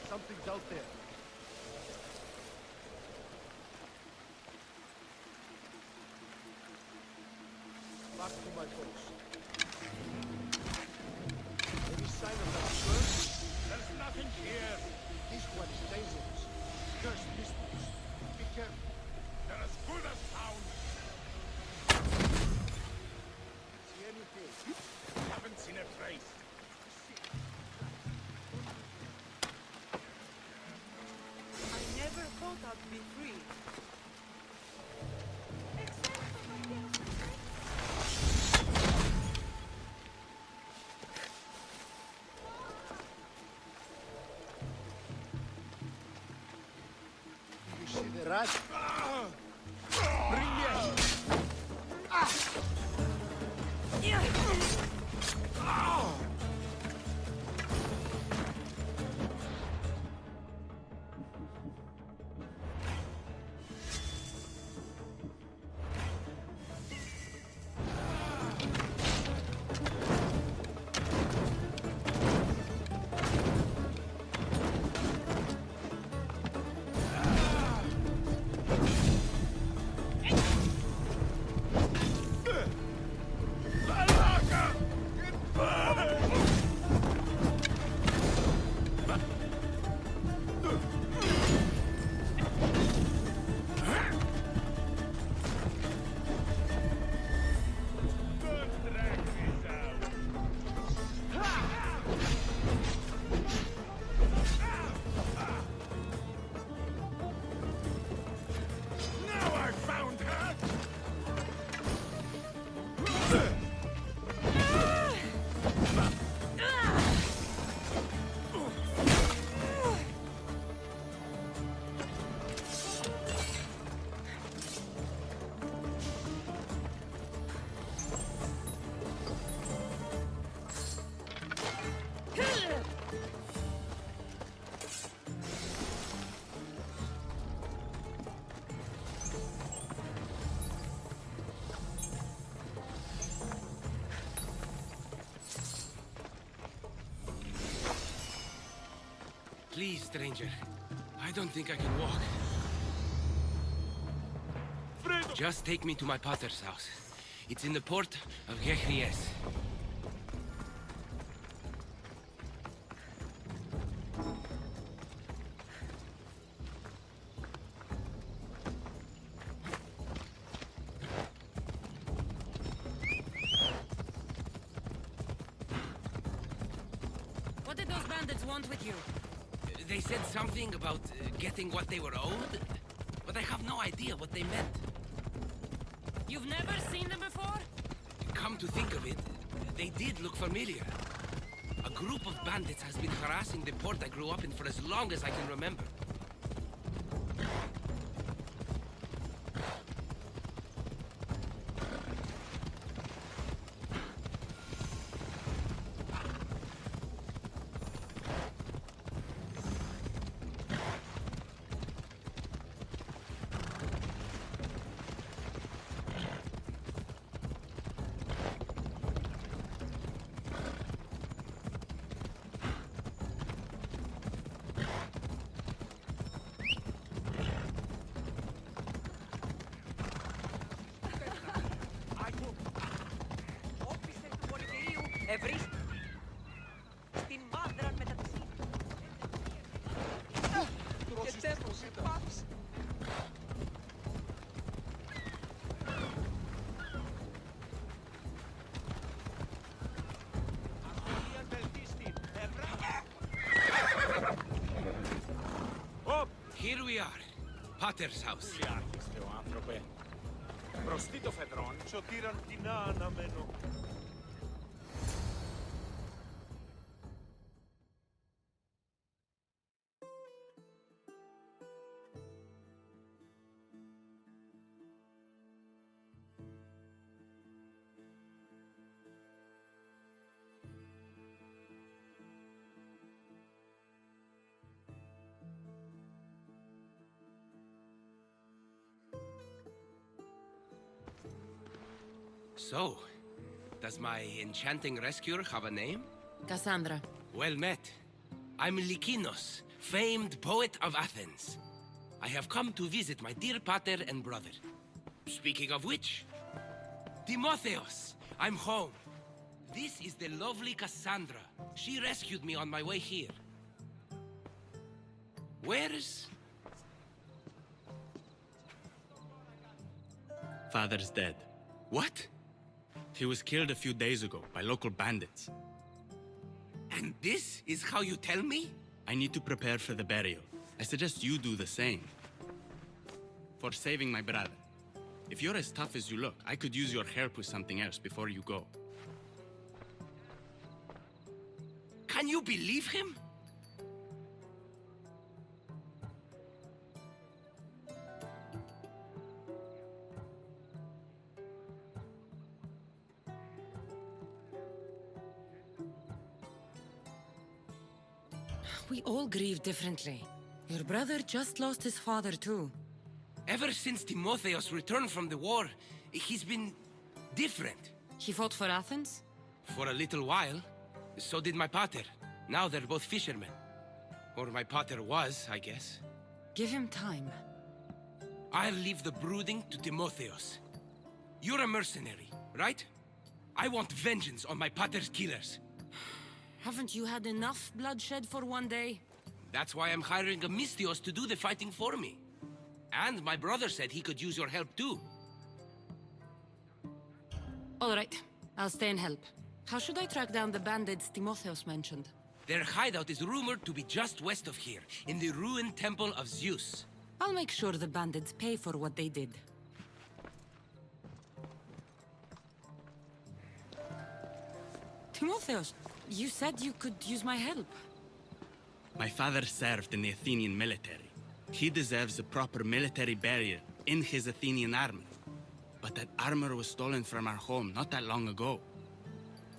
Something's out there. Back to my post. Any sign of that bird? There's nothing here. This one is dangerous. Cursed misthios. Be careful. They're as good as found. See anything? Haven't seen a trace. I never thought I'd be free. Except for my girlfriend. You see the rat? Bring me out. Please, stranger. I don't think I can walk. Just take me to my pater's house. It's in the port of Grecia. What did those bandits want with you? They said something about getting what they were owed, but I have no idea what they meant. You've never seen them before? Come to think of it, they did look familiar. A group of bandits has been harassing the port I grew up in for as long as I can remember. Στην μάνδρα μετά τη Pater's house. Άρχιστε ο άνθρωπε. Μπροστί το φεδρόν. Σωτήραν την αναμένω. So, does my enchanting rescuer have a name? Kassandra. Well met. I'm Lykinos, famed poet of Athens. I have come to visit my dear pater and brother. Speaking of which, Timotheos, I'm home. This is the lovely Kassandra. She rescued me on my way here. Where's... Father's dead. What? He was killed a few days ago by local bandits. And this is how you tell me? I need to prepare for the burial. I suggest you do the same. For saving my brother. If you're as tough as you look, I could use your help with something else before you go. Can you believe him? We all grieve differently. Your brother just lost his father too. Ever since Timotheos returned from the war, he's been different. He fought for Athens? For a little while, so did my pater. Now they're both fishermen. Or my pater was, I guess. Give him time. I'll leave the brooding to Timotheos. You're a mercenary, right? I want vengeance on my pater's killers. Haven't you had enough bloodshed for one day? That's why I'm hiring a misthios to do the fighting for me. And my brother said he could use your help too. All right, I'll stay and help. How should I track down the bandits Timotheos mentioned? Their hideout is rumored to be just west of here, in the ruined temple of Zeus. I'll make sure the bandits pay for what they did. Timotheos, you said you could use my help. My father served in the Athenian military. He deserves a proper military burial in his Athenian armor. But that armor was stolen from our home not that long ago.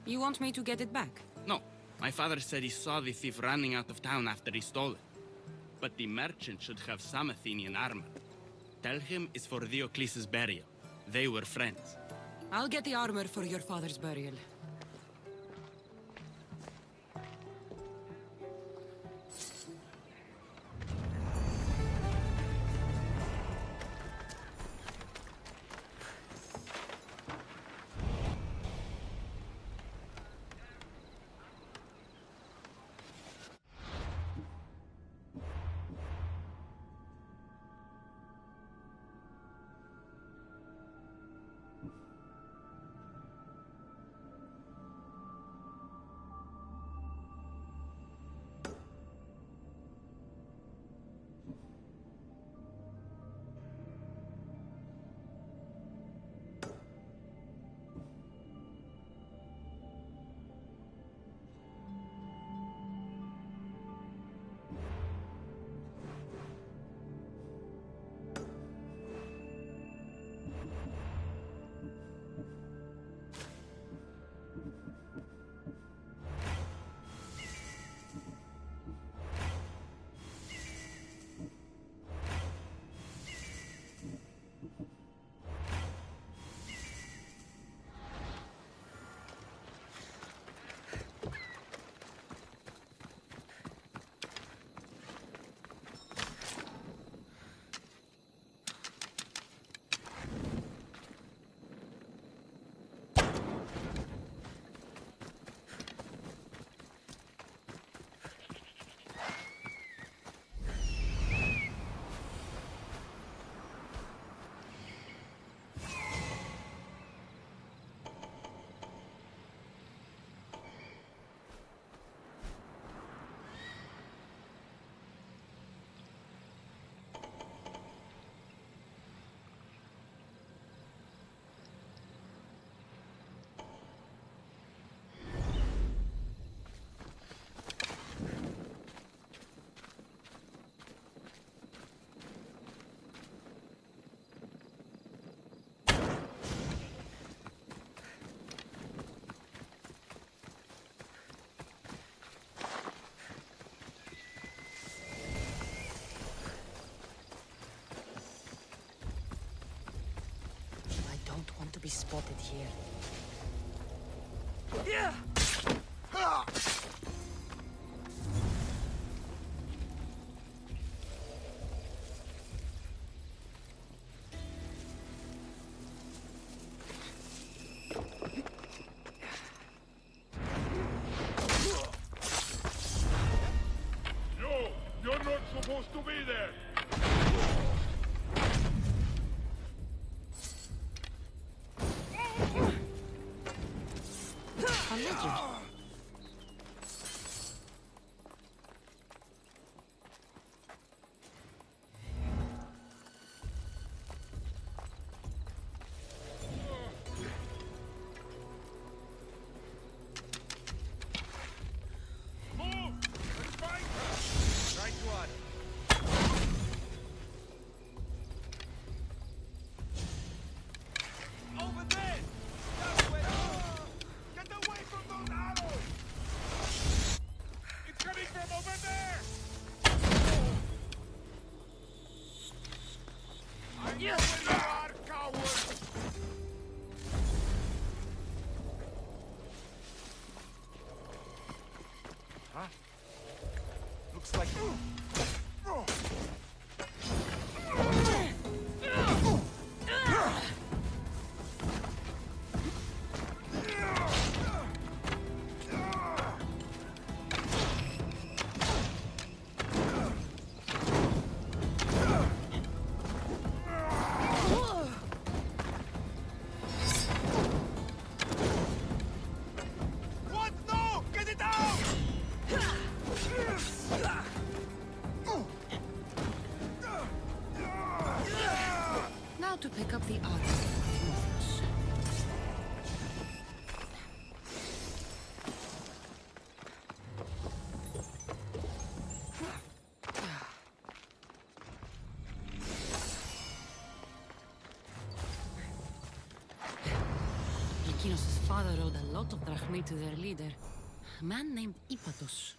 You want me to get it back? No, my father said he saw the thief running out of town after he stole it. But the merchant should have some Athenian armor. Tell him it's for Diocles' burial. They were friends. I'll get the armor for your father's burial. be spotted here. No, you're not supposed to be there. A legend. Move! Let's find her! Right to honor. Over there! That way! Get away from those arrows! It's coming from over there! I know where you are, coward! Huh? Looks like... What? No! Get it out! Now to pick up the armor. Timotheus. Lykinos' father owed a lot of drachmae to their leader, a man named Ipatos.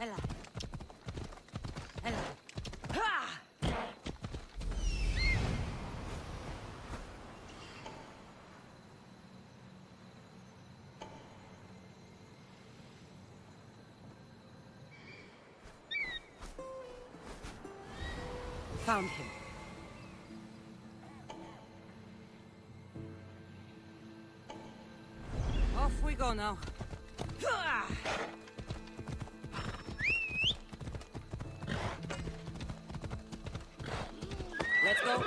Ella. Ella. Ha! Found him. Off we go now. Let's go.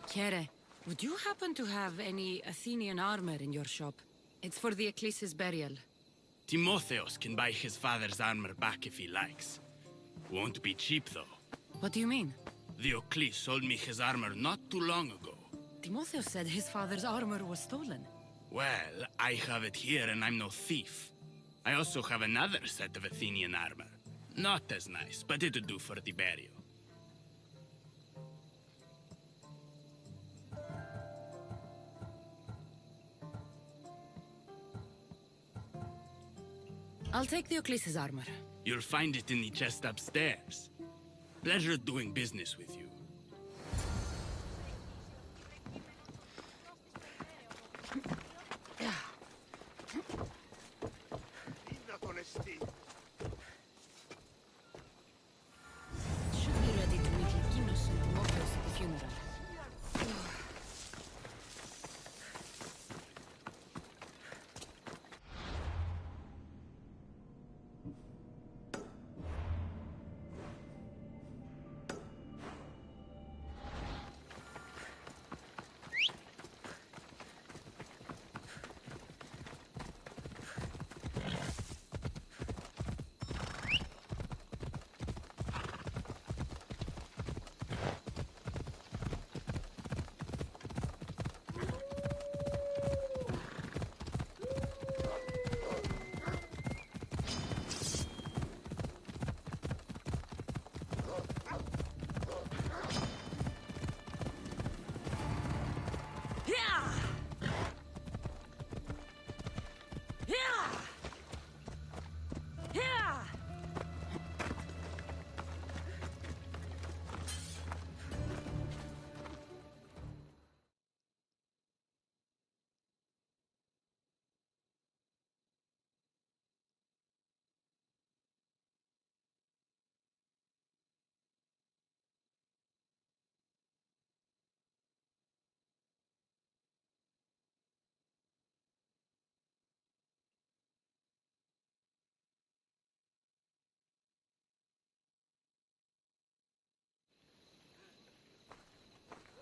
Chiere, would you happen to have any Athenian armor in your shop? It's for the Ecclesi's burial. Timotheus can buy his father's armor back if he likes. Won't be cheap, though. What do you mean? The Eccles sold me his armor not too long ago. Timotheus said his father's armor was stolen. Well, I have it here and I'm no thief. I also have another set of Athenian armor. Not as nice, but it'll do for the burial. I'll take the Ecclesi's armor. You'll find it in the chest upstairs. Pleasure doing business with you. Linda con este. Should be ready to meet Lykinos and Timotheos at the funeral.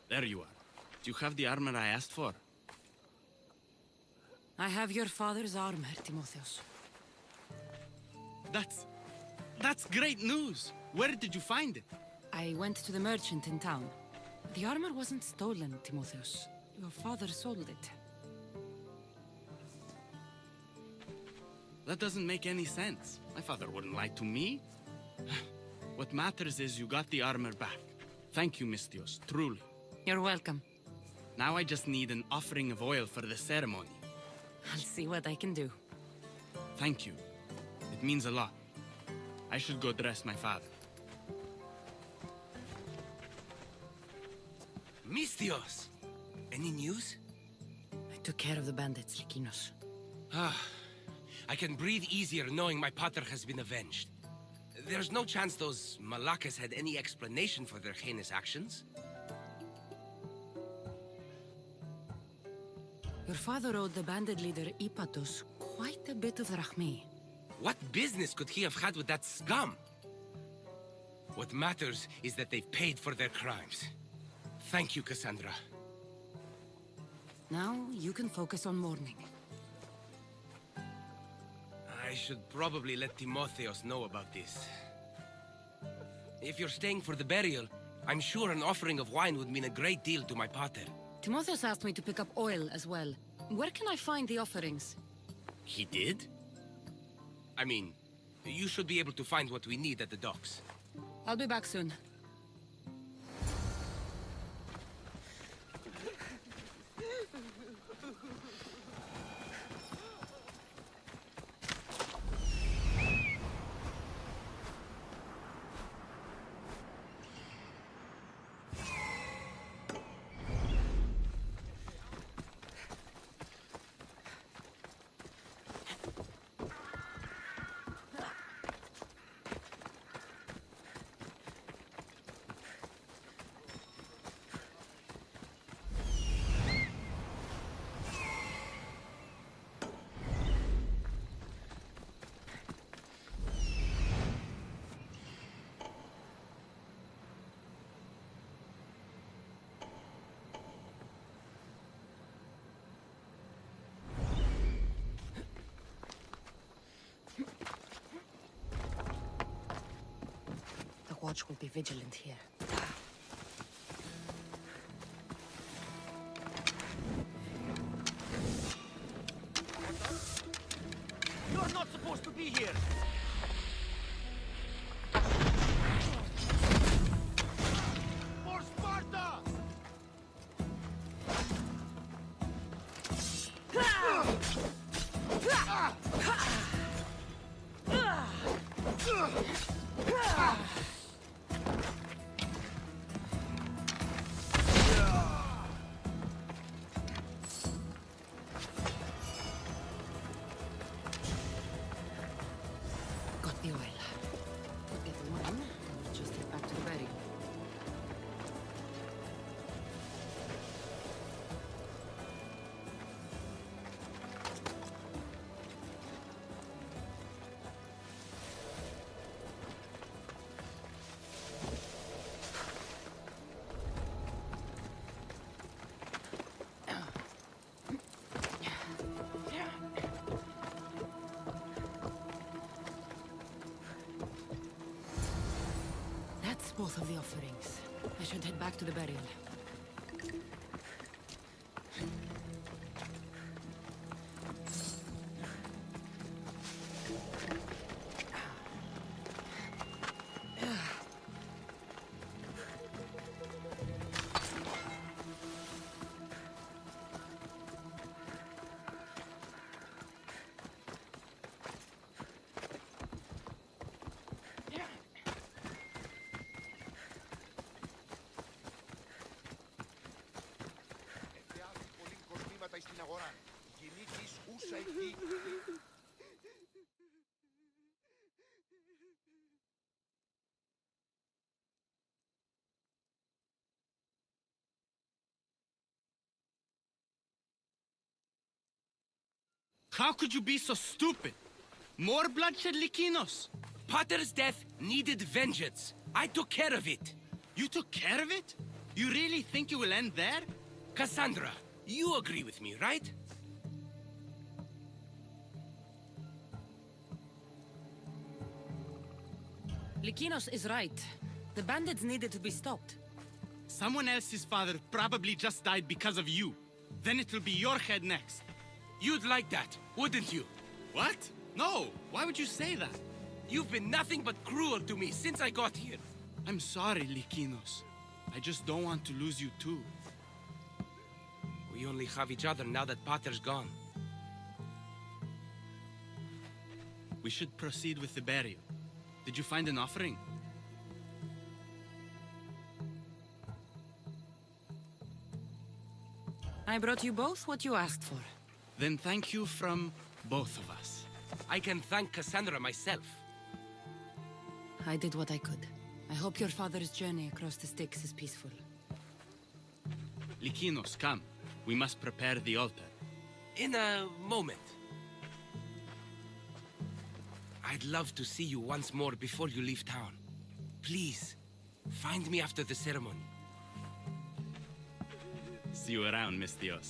There you are. Do you have the armor I asked for? I have your father's armor, Timotheos. That's great news! Where did you find it? I went to the merchant in town. The armor wasn't stolen, Timotheos. Your father sold it. That doesn't make any sense. My father wouldn't lie to me. What matters is you got the armor back. Thank you, misthios, truly. You're welcome. Now I just need an offering of oil for the ceremony. I'll see what I can do. Thank you. It means a lot. I should go dress my father. Misthios! Any news? I took care of the bandits, Lykinos. I can breathe easier knowing my pater has been avenged. There's no chance those Malakas had any explanation for their heinous actions. Your father owed the bandit leader Ipatos quite a bit of drachmae. What business could he have had with that scum? What matters is that they've paid for their crimes. Thank you, Kassandra. Now you can focus on mourning. I should probably let Timotheos know about this. If you're staying for the burial, I'm sure an offering of wine would mean a great deal to my pater. Timotheos asked me to pick up oil as well. Where can I find the offerings? He did? I mean, you should be able to find what we need at the docks. I'll be back soon. The watch will be vigilant here. You're not supposed to be here! For Sparta! the oil. Get the one, and we'll just head back to the burial. That's both of the offerings. I should head back to the burial. Εκβιάζει πολύ κοσμήματα στην αγορά. Κινήτης ούσα εκεί. How could you be so stupid? More bloodshed, Likinos? Pater's death needed vengeance. I took care of it. You took care of it? You really think you will end there? Kassandra, you agree with me, right? Likinos is right. The bandits needed to be stopped. Someone else's father probably just died because of you. Then it will be your head next. You'd like that, wouldn't you? What? No! Why would you say that? You've been nothing but cruel to me since I got here. I'm sorry, Likinos. I just don't want to lose you too. We only have each other now that Pater's gone. We should proceed with the burial. Did you find an offering? I brought you both what you asked for. Then thank you from both of us. I can thank Kassandra myself. I did what I could. I hope your father's journey across the Styx is peaceful. Likinos, come. We must prepare the altar. In a moment. I'd love to see you once more before you leave town. Please, find me after the ceremony. See you around, misthios.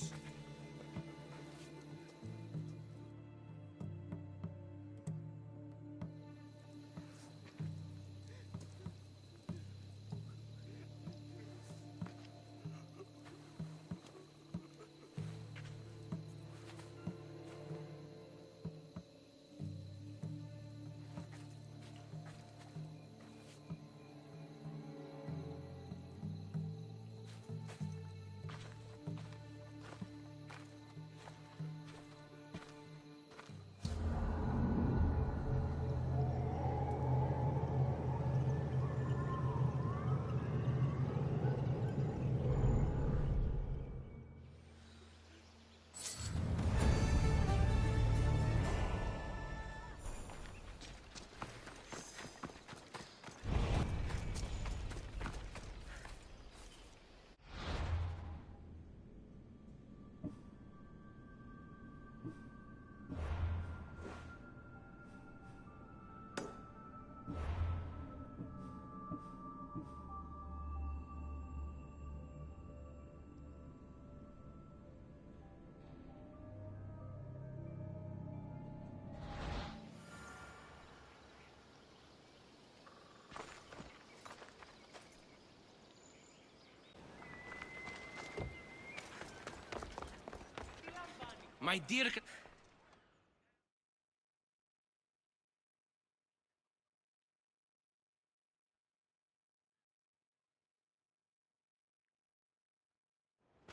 My dear...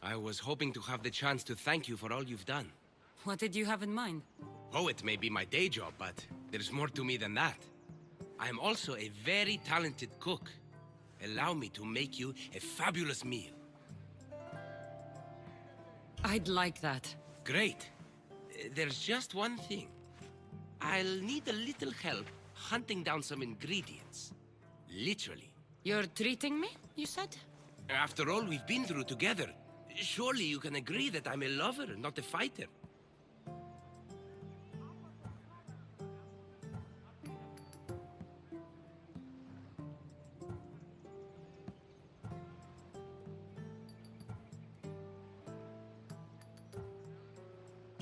I was hoping to have the chance to thank you for all you've done. What did you have in mind? Poet may be my day job, but there's more to me than that. I am also a very talented cook. Allow me to make you a fabulous meal. I'd like that. Great. There's just one thing. I'll need a little help hunting down some ingredients. Literally. You're treating me, you said? After all we've been through together, surely you can agree that I'm a lover, not a fighter.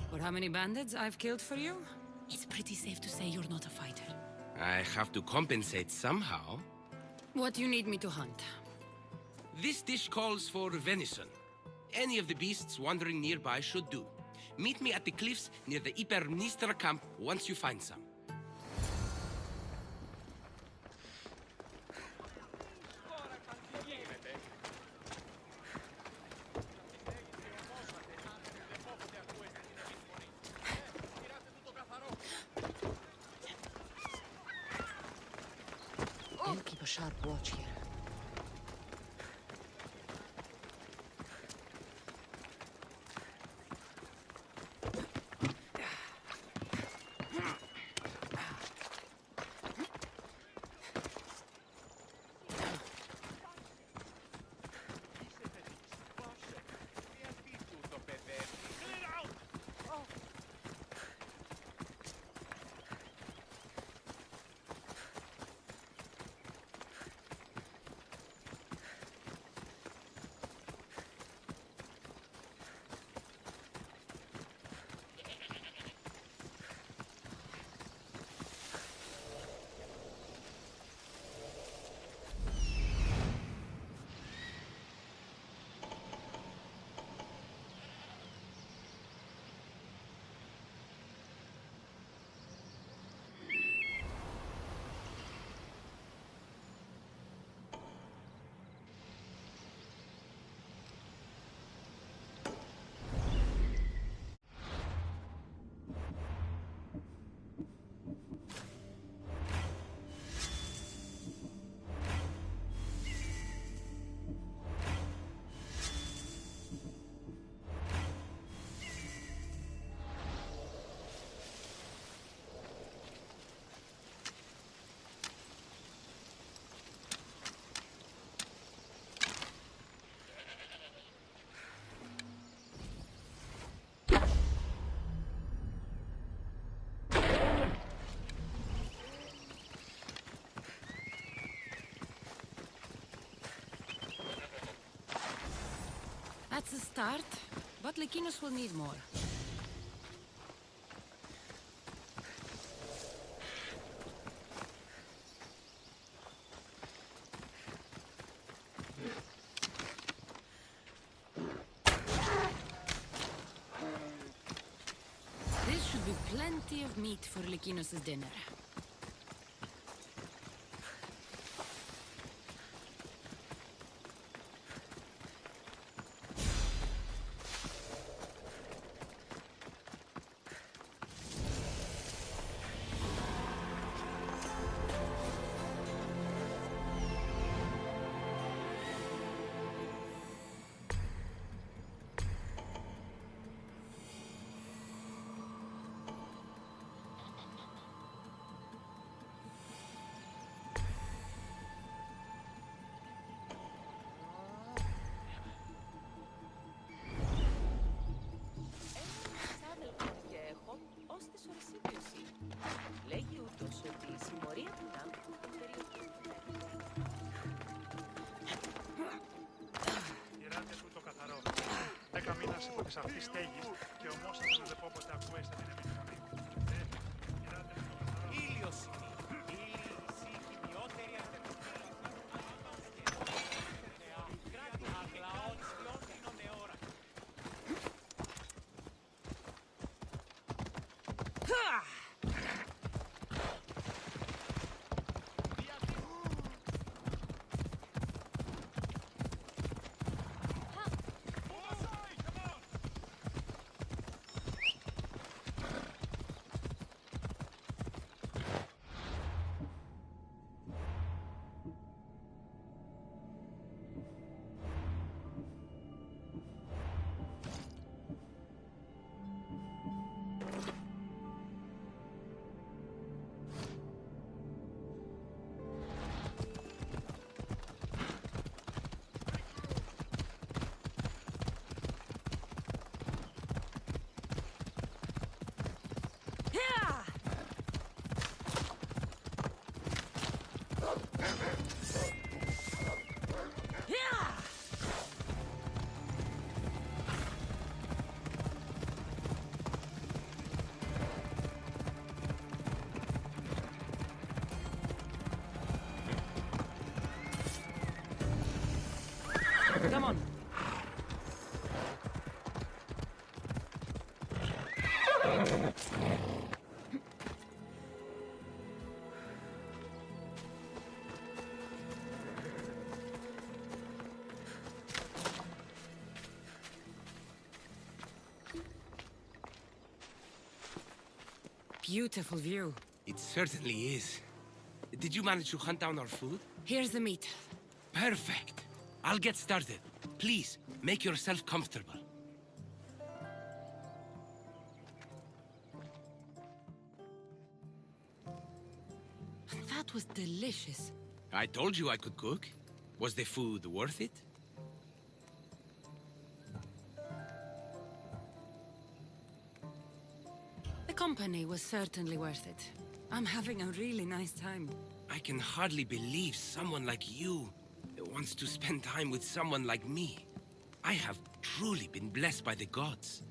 For how many bandits I've killed for you? It's pretty safe to say you're not a fighter. I have to compensate somehow. What do you need me to hunt? This dish calls for venison. Any of the beasts wandering nearby should do. Meet me at the cliffs near the Hypermnestra camp once you find some. I'll keep a sharp watch here. That's a start, but Lykinos will need more. This should be plenty of meat for Lykinos' dinner. Λέγει ούτως ότι η συμμορία του Ναύτου των περιοχών. Γυράτε τούτο καθαρό. 10 μήνας υπό της αυτής στέγης και όμως δεν αδεπόποτε ακούεστε την επιμονή. Γυράτε τούτο καθαρό. Ήλιος είναι. Ήλιος η χημιότερη αστυνομία. Κράτη αγλαών σιών είναι ώρα. Yeah! Yeah! Come on. Beautiful view. It certainly is. Did you manage to hunt down our food? Here's the meat. Perfect. I'll get started. Please, make yourself comfortable. That was delicious. I told you I could cook. Was the food worth it? The company was certainly worth it. I'm having a really nice time. I can hardly believe someone like you wants to spend time with someone like me. I have truly been blessed by the gods.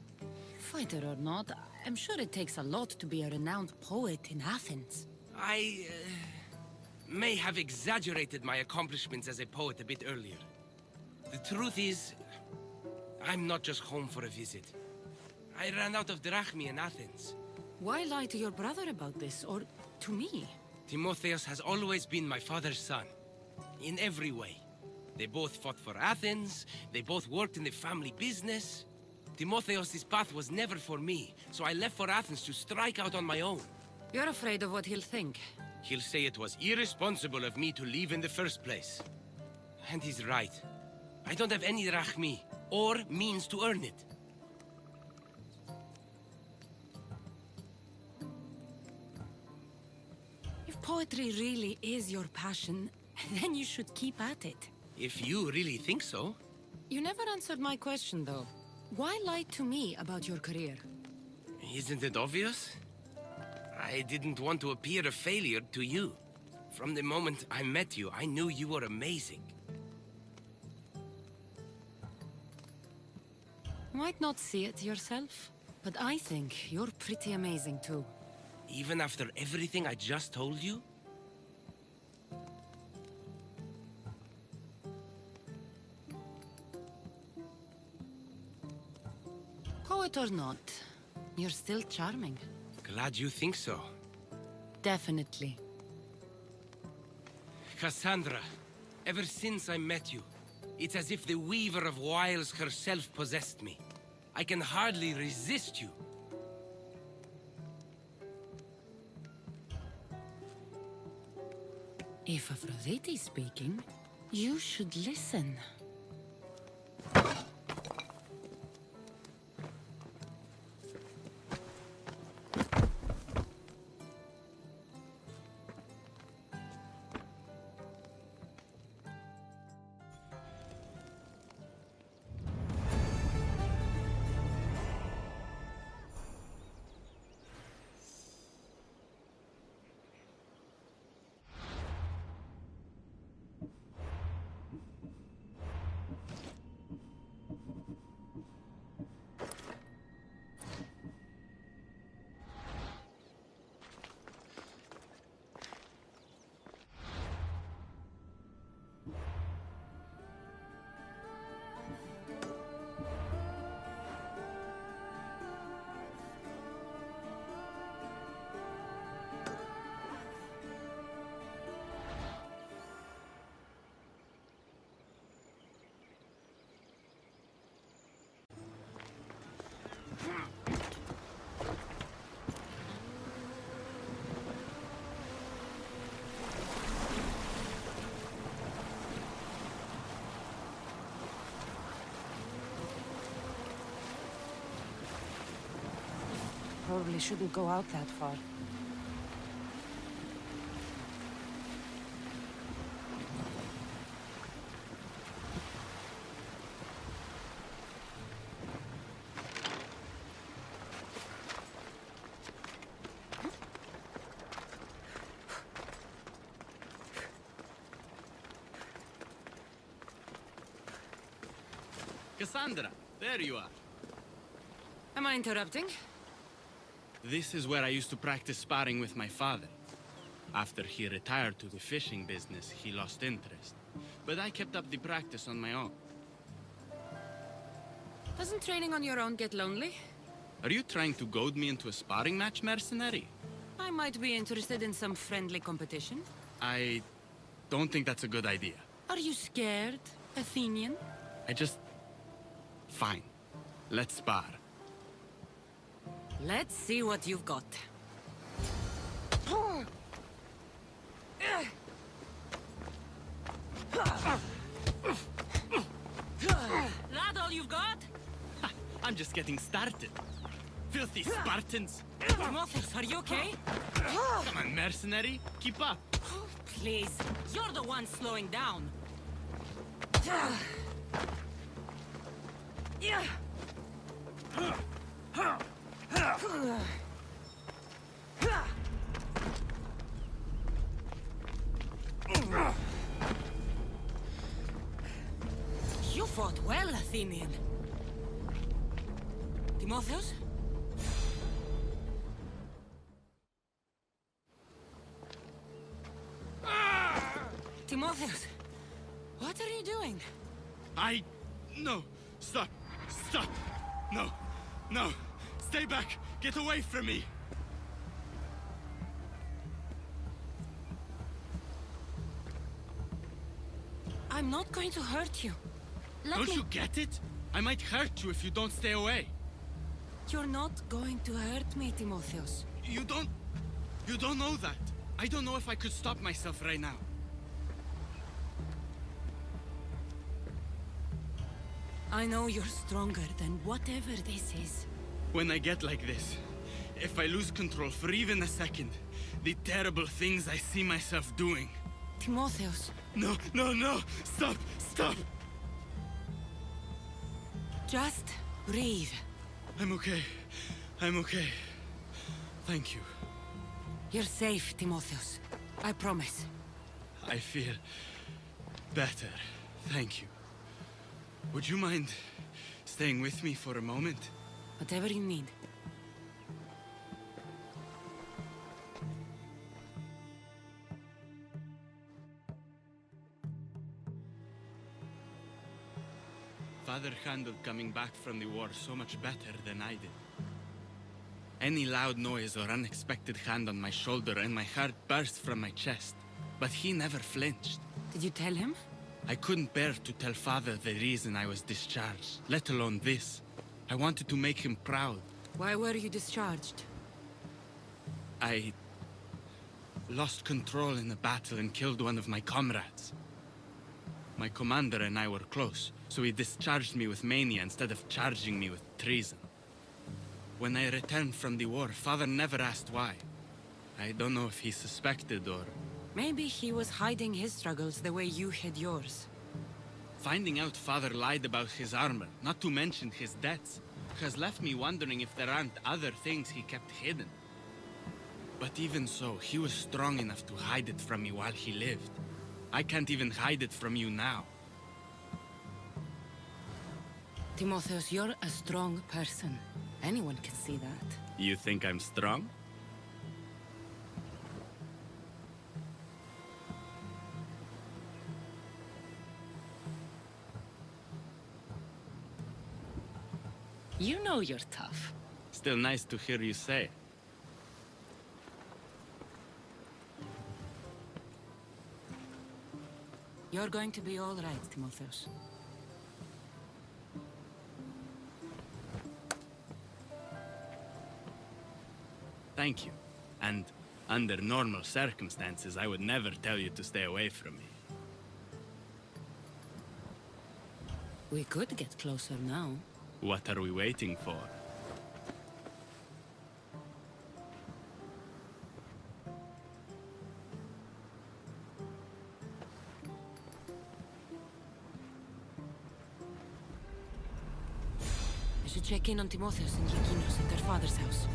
Fighter or not, I'm sure it takes a lot to be a renowned poet in Athens. I may have exaggerated my accomplishments as a poet a bit earlier. The truth is, I'm not just home for a visit. I ran out of drachmi in Athens. Why lie to your brother about this, or to me? Timotheus has always been my father's son. In every way. They both fought for Athens, they both worked in the family business. Timotheus' path was never for me, so I left for Athens to strike out on my own. You're afraid of what he'll think. He'll say it was irresponsible of me to leave in the first place. And he's right. I don't have any drachmi, or means to earn it. If poetry really is your passion, then you should keep at it. If you really think so. You never answered my question, though. Why lie to me about your career? Isn't it obvious? I didn't want to appear a failure to you. From the moment I met you, I knew you were amazing. Might not see it yourself, but I think you're pretty amazing, too. Even after everything I just told you? Poet or not, you're still charming. Glad you think so. Definitely. Kassandra, ever since I met you, it's as if the Weaver of Wiles herself possessed me. I can hardly resist you. If Aphrodite's speaking, you should listen. Probably shouldn't go out that far. Kassandra, there you are. Am I interrupting? This is where I used to practice sparring with my father. After he retired to the fishing business, he lost interest. But I kept up the practice on my own. Doesn't training on your own get lonely? Are you trying to goad me into a sparring match, mercenary? I might be interested in some friendly competition. I don't think that's a good idea. Are you scared, Athenian? Fine. Let's spar. Let's see what you've got. That all you've got? I'm just getting started. Filthy Spartans! Timotheus, are you okay? Come on, mercenary. Keep up. Please, you're the one slowing down. You fought well, Athenian. Timotheus? Timotheus, what are you doing? No. Stop. Stop. No. No. Stay back. Get away from me. I'm not going to hurt you. Don't you get it? I might hurt you if you don't stay away. You're not going to hurt me, Timotheus. You don't know that. I don't know if I could stop myself right now. I know you're stronger than whatever this is. When I get like this, if I lose control for even a second, the terrible things I see myself doing. Timotheus. No, no, no! Stop! Stop! Just breathe. I'm okay. I'm okay. Thank you. You're safe, Timotheus. I promise. I feel better. Thank you. Would you mind staying with me for a moment? Whatever you need. Father handled coming back from the war so much better than I did. Any loud noise or unexpected hand on my shoulder and my heart burst from my chest. But he never flinched. Did you tell him? I couldn't bear to tell Father the reason I was discharged, let alone this. I wanted to make him proud. Why were you discharged? I lost control in the battle and killed one of my comrades. My commander and I were close, so he discharged me with mania instead of charging me with treason. When I returned from the war, Father never asked why. I don't know if he suspected or... Maybe he was hiding his struggles the way you hid yours. Finding out Father lied about his armor, not to mention his debts, has left me wondering if there aren't other things he kept hidden. But even so, he was strong enough to hide it from me while he lived. I can't even hide it from you now. Timotheus, you're a strong person. Anyone can see that. You think I'm strong? You know you're tough. Still nice to hear you say it. You're going to be all right, Timotheus. Thank you. And under normal circumstances, I would never tell you to stay away from me. We could get closer now. What are we waiting for? I should check in on Timotheus and Lykinos at their father's house.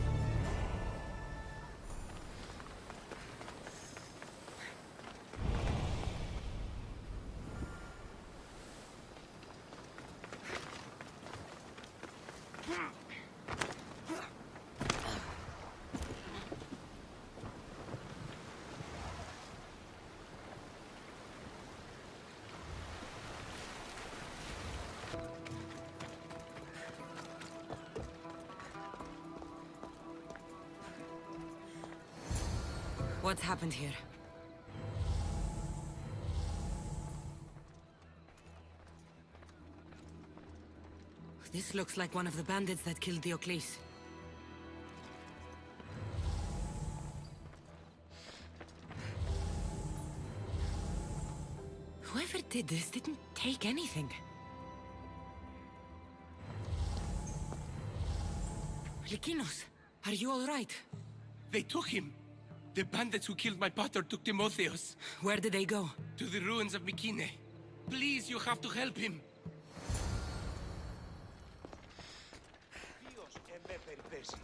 What's happened here? This looks like one of the bandits that killed Diocles. Whoever did this didn't take anything. Likinos, are you all right? They took him. The bandits who killed my pater took Timotheos Where did they go? to the ruins of Mykine. Please, you have to help him. Dios με περιπέσει.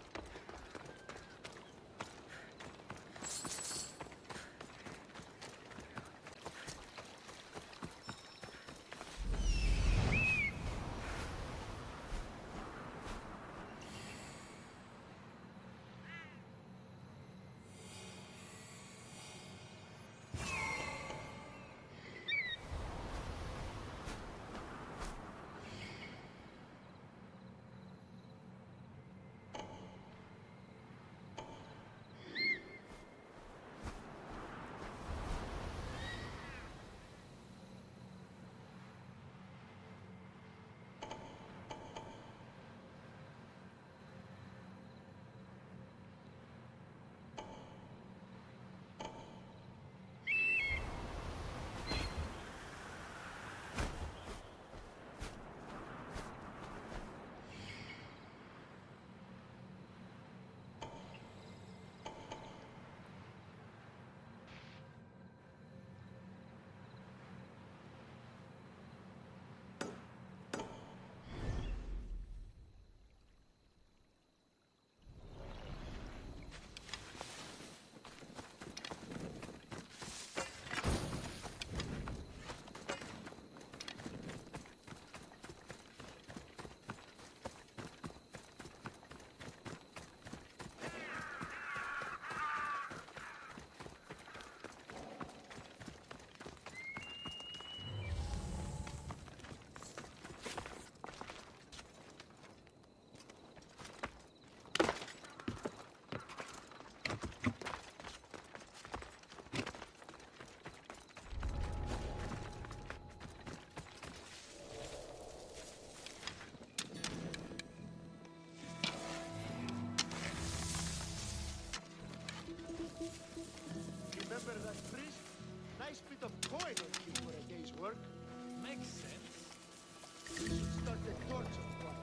Remember that priest? Nice bit of coin on you for a day's work. Makes sense. We should start a torture squad.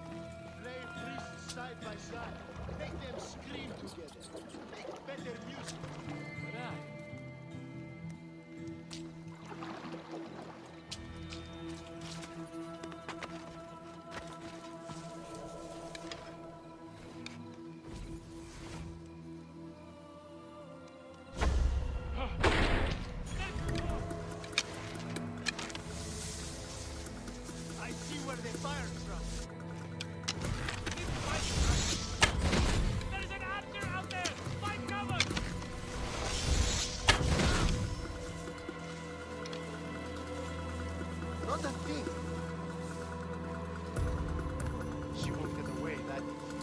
Play priests side by side. Make them scream together. Make better music. Right. I see where the fire's from. There is an archer out there! Find cover! Not a thing. She won't get away that easy.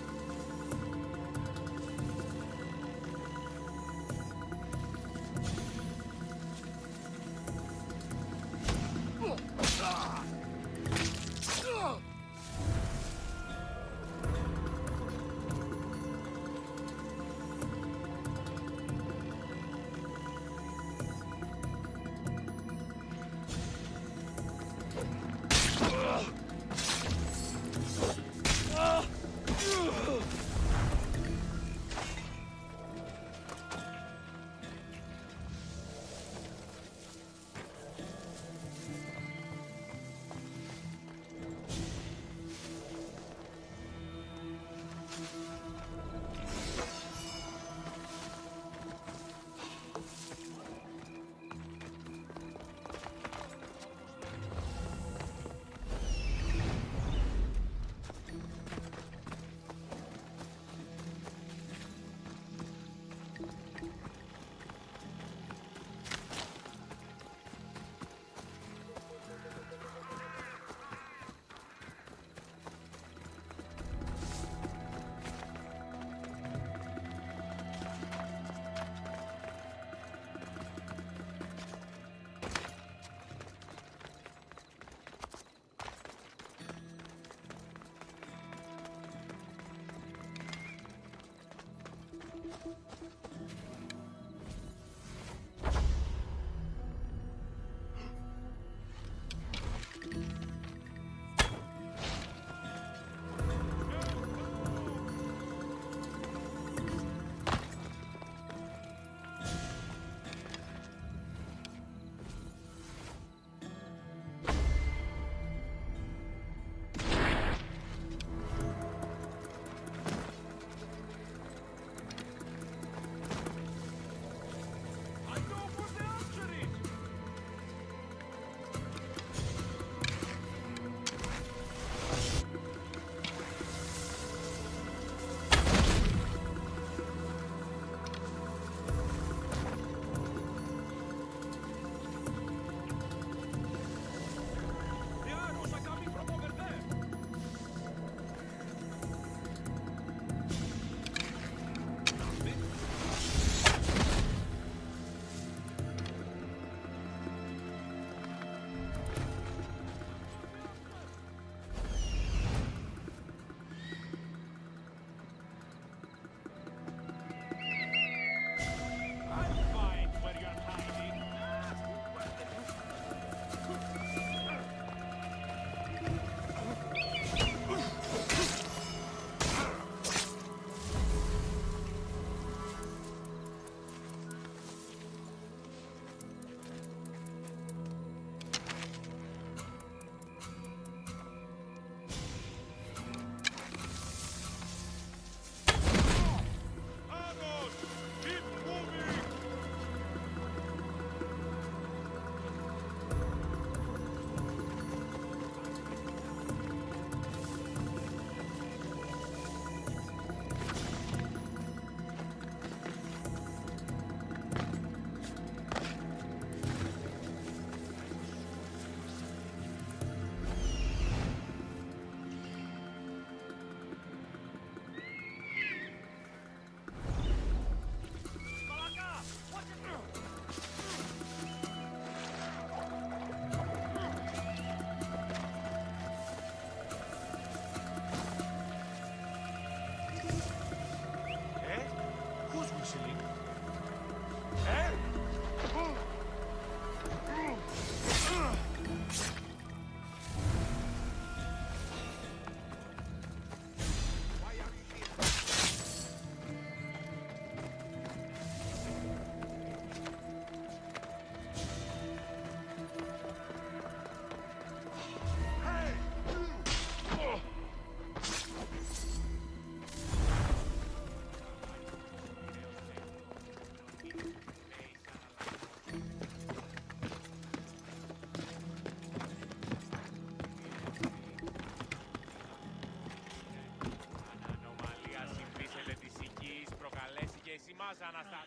μας αναστά...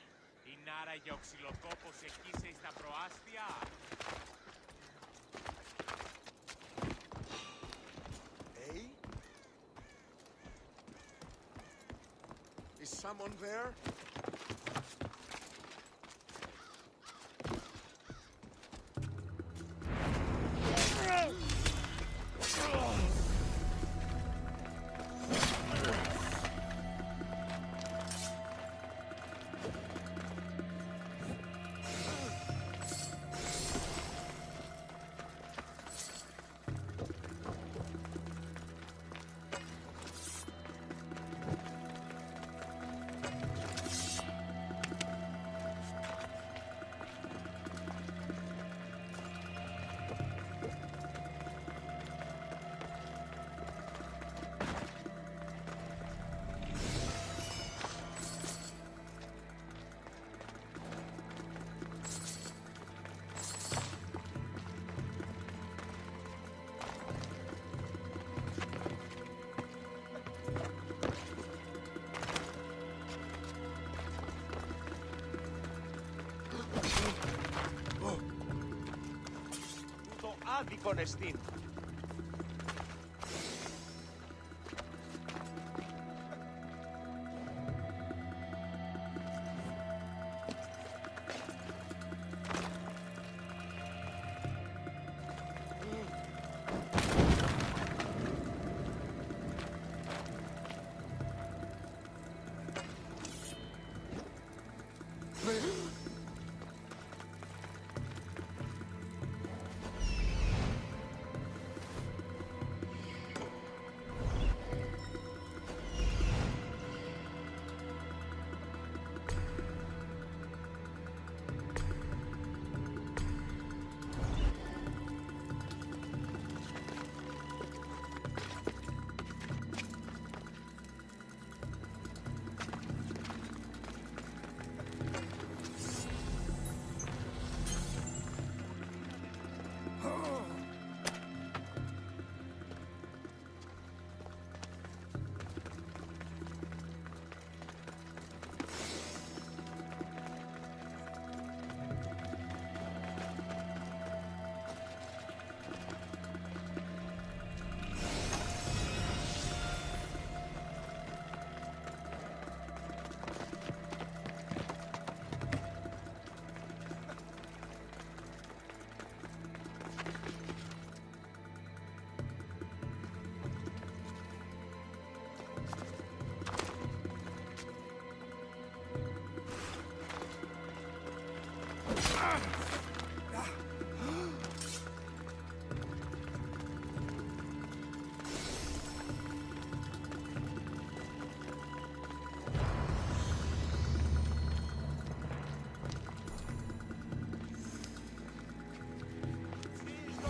Είναι άραγε ο ξυλοκόπος εκεί στα προάστια. Hey? Is someone there? Το άδικον εστίν.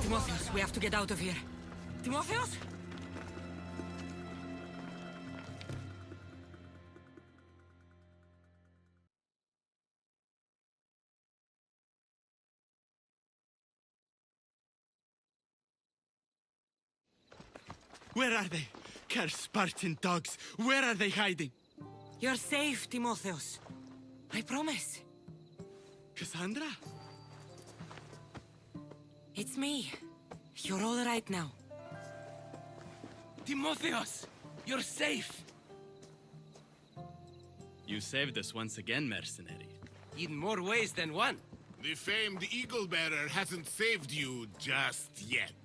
Timotheos, we have to get out of here. Timotheos? Where are they? Cursed Spartan dogs! Where are they hiding? You're safe, Timotheos. I promise. Kassandra? It's me. You're all right now. Timotheos! You're safe! You saved us once again, mercenary. In more ways than one. The famed Eagle Bearer hasn't saved you just yet.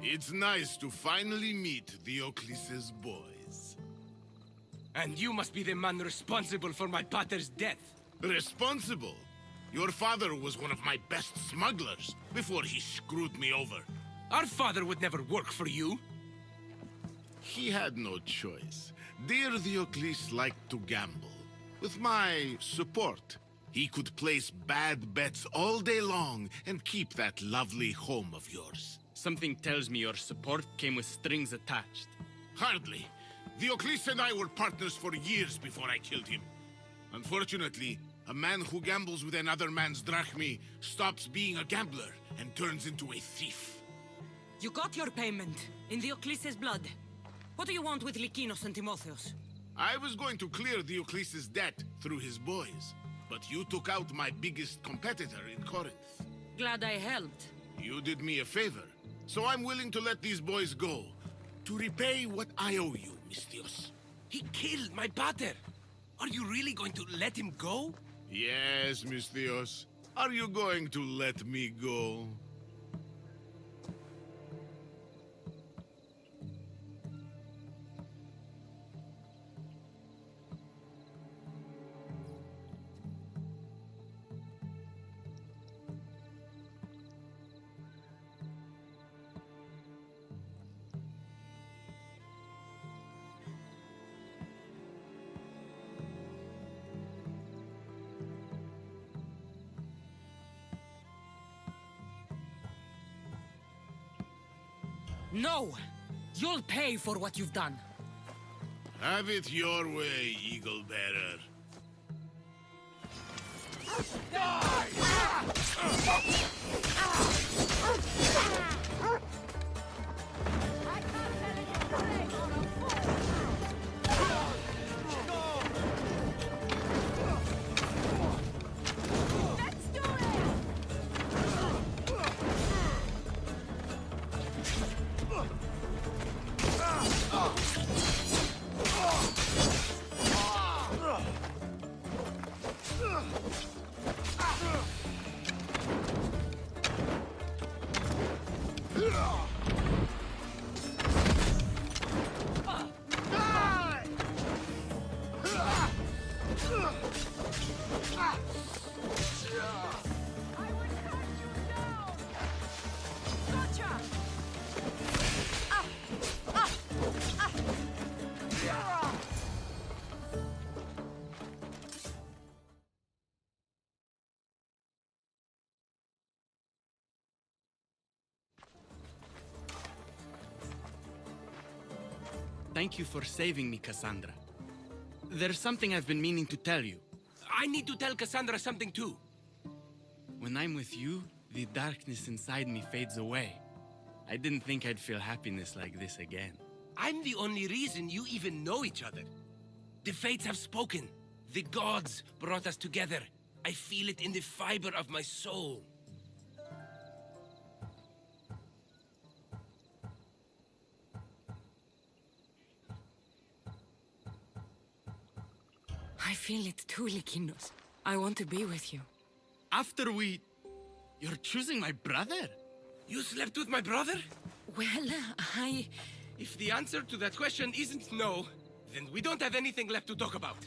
It's nice to finally meet Diocles' boys. And you must be the man responsible for my pater's death. Responsible? Your father was one of my best smugglers before he screwed me over. Our father would never work for you. He had no choice. Dear Diocles liked to gamble. With my support, he could place bad bets all day long and keep that lovely home of yours. Something tells me your support came with strings attached. Hardly. Diocles and I were partners for years before I killed him. Unfortunately, a man who gambles with another man's drachmi stops being a gambler and turns into a thief. You got your payment in Diocles' blood. What do you want with Lykinos and Timotheos? I was going to clear Diocles' debt through his boys, but you took out my biggest competitor in Corinth. Glad I helped. You did me a favor, so I'm willing to let these boys go, to repay what I owe you, misthios. He killed my pater. Are you really going to let him go? Yes, misthios. Are you going to let me go? No! You'll pay for what you've done. Have it your way, Eagle Bearer. Thank you for saving me, Kassandra. There's something I've been meaning to tell you. I need to tell Kassandra something too. When I'm with you, the darkness inside me fades away. I didn't think I'd feel happiness like this again. I'm the only reason you even know each other. The fates have spoken. The gods brought us together. I feel it in the fiber of my soul. I feel it too, Lykinos. I want to be with you. After we... You're choosing my brother? You slept with my brother? Well, If the answer to that question isn't no, then we don't have anything left to talk about.